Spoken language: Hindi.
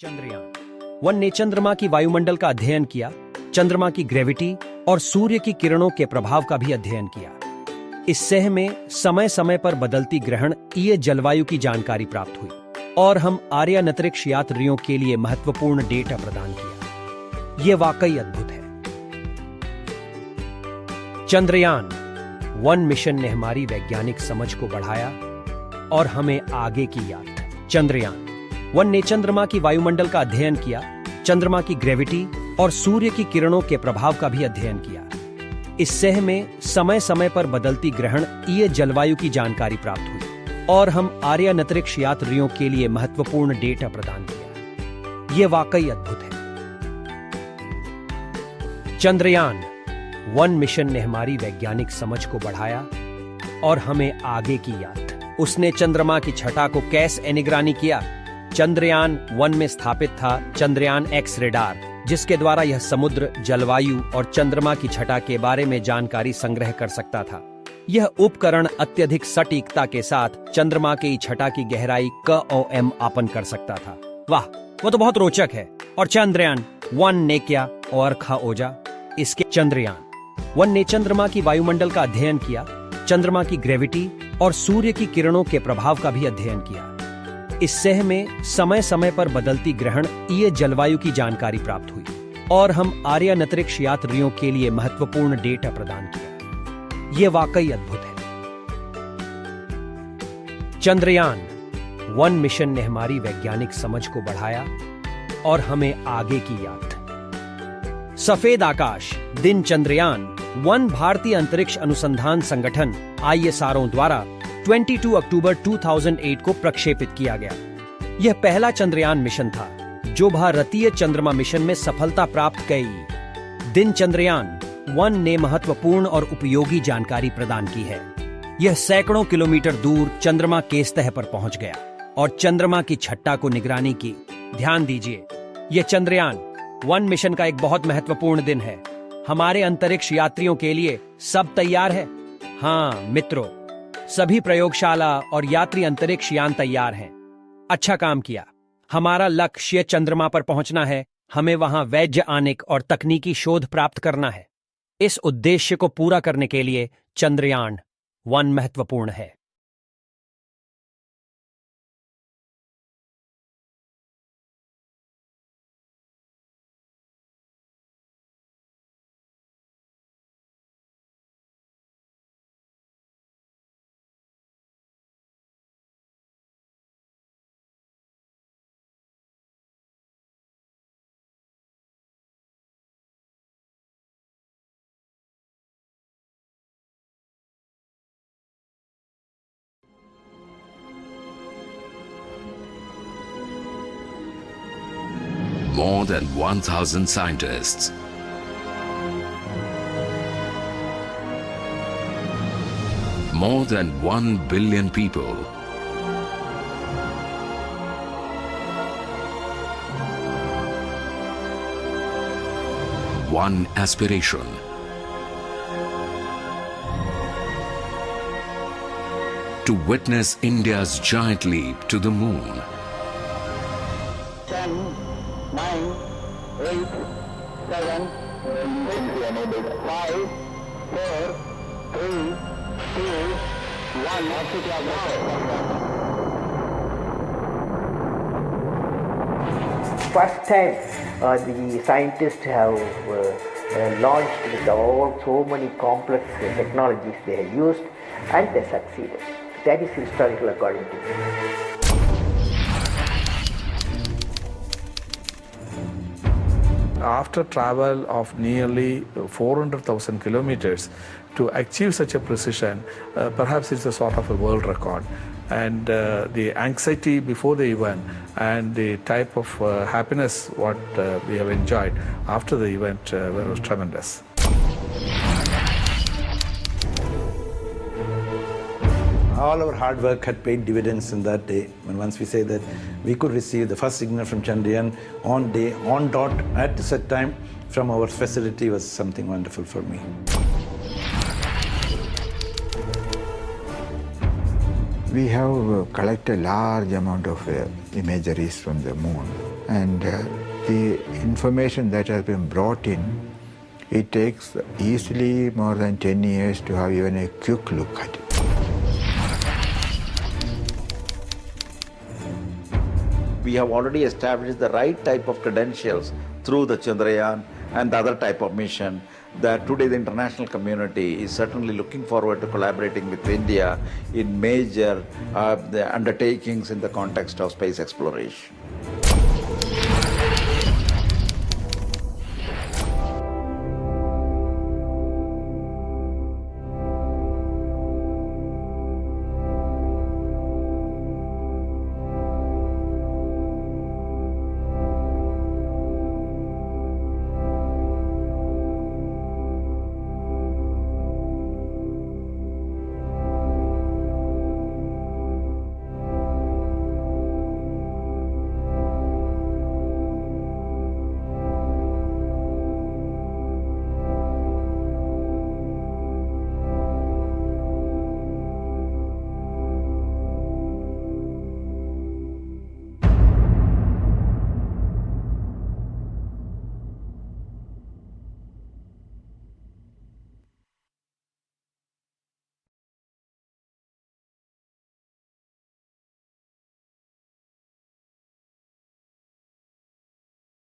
चंद्रयान 1 ने चंद्रमा की वायुमंडल का अध्ययन किया, चंद्रमा की ग्रेविटी और सूर्य की किरणों के प्रभाव का भी अध्ययन किया। इस सह में समय समय पर बदलती ग्रहणीय जलवायु की जानकारी प्राप्त हुई और हम आर्यन अंतरिक्ष यात्रियों के लिए महत्वपूर्ण डेटा प्रदान किया। यह वाकई अद्भुत है। चंद्रयान 1 मिशन ने हमारी वैज्ञानिक समझ को बढ़ाया और हमें आगे की यात्रा। चंद्रयान 1 ने चंद्रमा की वायुमंडल का अध्ययन किया, चंद्रमा की ग्रेविटी और सूर्य की किरणों के प्रभाव का भी अध्ययन किया। इस सह में समय समय पर बदलती ग्रहणीय जलवायु की जानकारी प्राप्त हुई और हम आर्यन अंतरिक्ष यात्रियों के लिए महत्वपूर्ण डेटा प्रदान किया। यह वाकई अद्भुत है। चंद्रयान 1 मिशन ने हमारी वैज्ञानिक समझ को बढ़ाया और हमें आगे की यात्रा। उसने चंद्रमा की छटा को कैसे निगरानी किया। चंद्रयान 1 में स्थापित था चंद्रयान एक्स रेडार, जिसके द्वारा यह समुद्र, जलवायु और चंद्रमा की छटा के बारे में जानकारी संग्रह कर सकता था। यह उपकरण अत्यधिक सटीकता के साथ चंद्रमा की छटा की गहराई कम मापन कर सकता था। वाह, वो तो बहुत रोचक है। और चंद्रयान 1 ने क्या और खोजा? इसके चंद्रयान 1 ने चंद्रमा की वायुमंडल का अध्ययन किया, चंद्रमा की ग्रेविटी और सूर्य की किरणों के प्रभाव का भी अध्ययन किया। इस सह में समय समय पर बदलती ग्रहणीय जलवायु की जानकारी प्राप्त हुई और हम आर्यन अंतरिक्ष यात्रियों के लिए महत्वपूर्ण डेटा प्रदान किया। यह वाकई अद्भुत है। चंद्रयान 1 मिशन ने हमारी वैज्ञानिक समझ को बढ़ाया और हमें आगे की यात्रा। सफेद आकाश दिन चंद्रयान 1 भारतीय अंतरिक्ष अनुसंधान संगठन ISRO द्वारा 22 अक्टूबर 2008 को प्रक्षेपित किया गया। यह पहला चंद्रयान मिशन था जो भारतीय चंद्रमा मिशन में सफलता प्राप्त की। दिन चंद्रयान 1 ने महत्वपूर्ण और उपयोगी जानकारी प्रदान की है। यह सैकड़ों किलोमीटर दूर चंद्रमा के सतह पर पहुंच गया और चंद्रमा की छटा को निगरानी की। ध्यान दीजिए, यह चंद्रयान 1 मिशन का एक बहुत महत्वपूर्ण दिन है। हमारे अंतरिक्ष यात्रियों के लिए सब तैयार है। हाँ मित्रों, सभी प्रयोगशाला और यात्री अंतरिक्ष यान तैयार हैं। अच्छा काम किया। हमारा लक्ष्य चंद्रमा पर पहुंचना है। हमें वहां वैज्ञानिक और तकनीकी शोध प्राप्त करना है। इस उद्देश्य को पूरा करने के लिए चंद्रयान 1 महत्वपूर्ण है। More than 1,000 scientists, more than 1 billion people, one aspiration: to witness India's giant leap to the moon. 10, 9, 8, 7, 6, 5, 4, 3, 2, 1. First time the scientists have launched with so many complex technologies they have used, and they succeeded. That is historical according to me. After travel of nearly 400,000 kilometers to achieve such a precision, perhaps it's a sort of a world record. And the anxiety before the event and the type of happiness what we have enjoyed after the event was tremendous. All our hard work had paid dividends in that day. And once we say that we could receive the first signal from Chandrayaan on day, on dot, at set time from our facility was something wonderful for me. We have collected large amount of imageries from the moon, And the information that has been brought in, it takes easily more than 10 years to have even a quick look at it. We have already established the right type of credentials through the Chandrayaan and the other type of mission that today the international community is certainly looking forward to collaborating with India in major the undertakings in the context of space exploration.